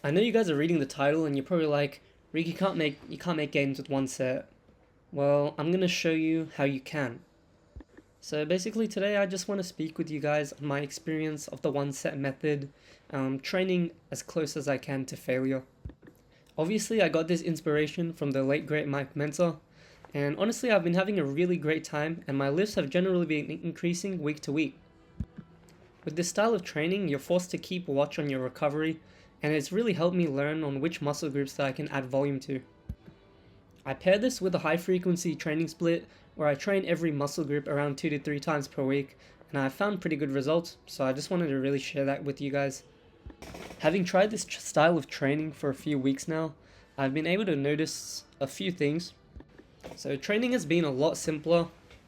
I know you guys are reading the title and you're probably like, Rick, you can't make gains with one set. Well, I'm gonna show you how you can. So basically today I just want to speak with you guys on my experience of the one set method, training as close as I can to failure. Obviously I got this inspiration from the late great Mike Mentor, and honestly I've been having a really great time and my lifts have generally been increasing week to week. With this style of training, you're forced to keep watch on your recovery, and it's really helped me learn on which muscle groups that I can add volume to. I pair this with a high frequency training split where I train every muscle group around 2 to 3 times per week, and I've found pretty good results, so I just wanted to really share that with you guys. Having tried this style of training for a few weeks now, I've been able to notice a few things. So training has been a lot simpler,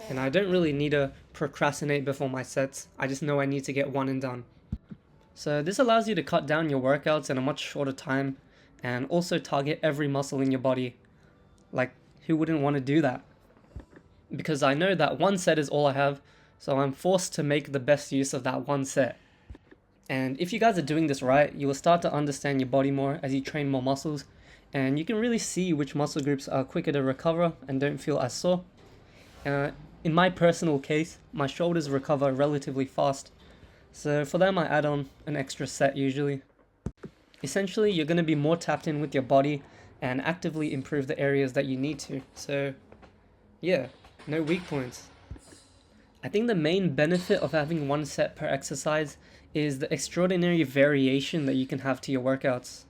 and I don't really need to procrastinate before my sets. I just know I need to get one and done. So this allows you to cut down your workouts in a much shorter time and also target every muscle in your body. Like, who wouldn't want to do that? Because I know that one set is all I have, so I'm forced to make the best use of that one set. And if you guys are doing this right, you will start to understand your body more as you train more muscles, and you can really see which muscle groups are quicker to recover and don't feel as sore. In my personal case, my shoulders recover relatively fast, so for them I add on an extra set usually. Essentially, you're going to be more tapped in with your body and actively improve the areas that you need to. So yeah, no weak points. I think the main benefit of having one set per exercise is the extraordinary variation that you can have to your workouts.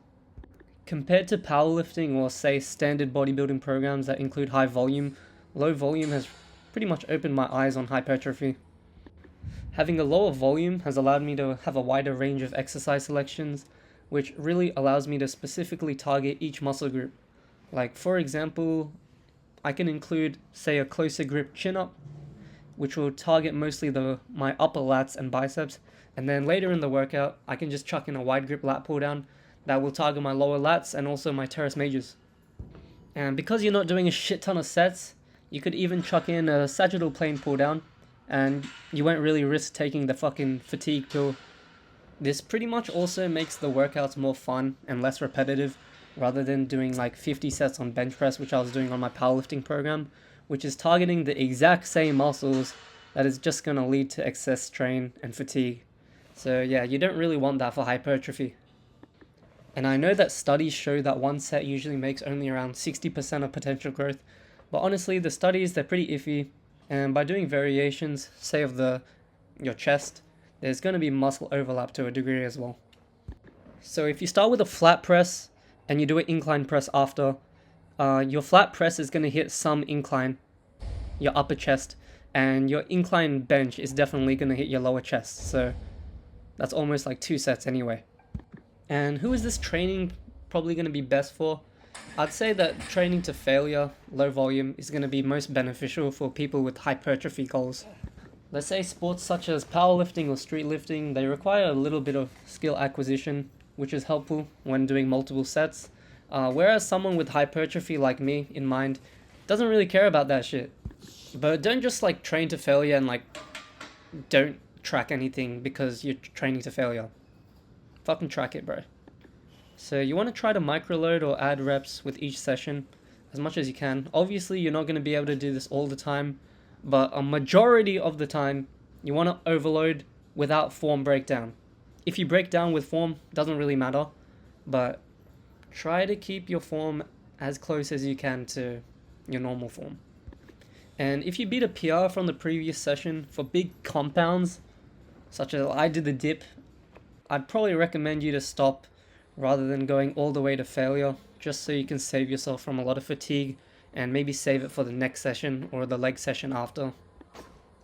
Compared to powerlifting or say standard bodybuilding programs that include high volume, low volume has pretty much opened my eyes on hypertrophy. Having a lower volume has allowed me to have a wider range of exercise selections, which really allows me to specifically target each muscle group. Like for example, I can include say a closer grip chin up, which will target mostly my upper lats and biceps, and then later in the workout I can just chuck in a wide grip lat pull down that will target my lower lats and also my teres majors. And because you're not doing a shit ton of sets, you could even chuck in a sagittal plane pull down and you won't really risk taking the fucking fatigue pill. This pretty much also makes the workouts more fun and less repetitive, rather than doing like 50 sets on bench press, which I was doing on my powerlifting program, which is targeting the exact same muscles that is just going to lead to excess strain and fatigue. So yeah, you don't really want that for hypertrophy. And I know that studies show that one set usually makes only around 60% of potential growth, but honestly the studies, they're pretty iffy, and by doing variations, say of your chest, there's going to be muscle overlap to a degree as well. So if you start with a flat press and you do an incline press after, your flat press is going to hit some incline, your upper chest, and your incline bench is definitely going to hit your lower chest. So that's almost like 2 sets anyway. And who is this training probably going to be best for? I'd say that training to failure, low volume, is going to be most beneficial for people with hypertrophy goals. Let's say sports such as powerlifting or street lifting, they require a little bit of skill acquisition, which is helpful when doing multiple sets. Whereas someone with hypertrophy like me in mind doesn't really care about that shit. But don't just like train to failure and like don't track anything because you're training to failure. Fucking track it, bro. So you want to try to microload or add reps with each session as much as you can. Obviously, you're not going to be able to do this all the time, but a majority of the time, you want to overload without form breakdown. If you break down with form, doesn't really matter, but try to keep your form as close as you can to your normal form. And if you beat a PR from the previous session for big compounds, such as I did the dip, I'd probably recommend you to stop rather than going all the way to failure, just so you can save yourself from a lot of fatigue and maybe save it for the next session or the leg session after.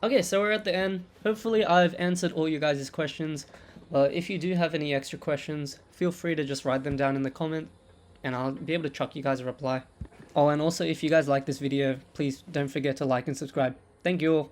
Okay, so we're at the end. Hopefully I've answered all you guys' questions. If you do have any extra questions, feel free to just write them down in the comment and I'll be able to chuck you guys a reply. Oh, and also if you guys like this video, please don't forget to like and subscribe. Thank you all.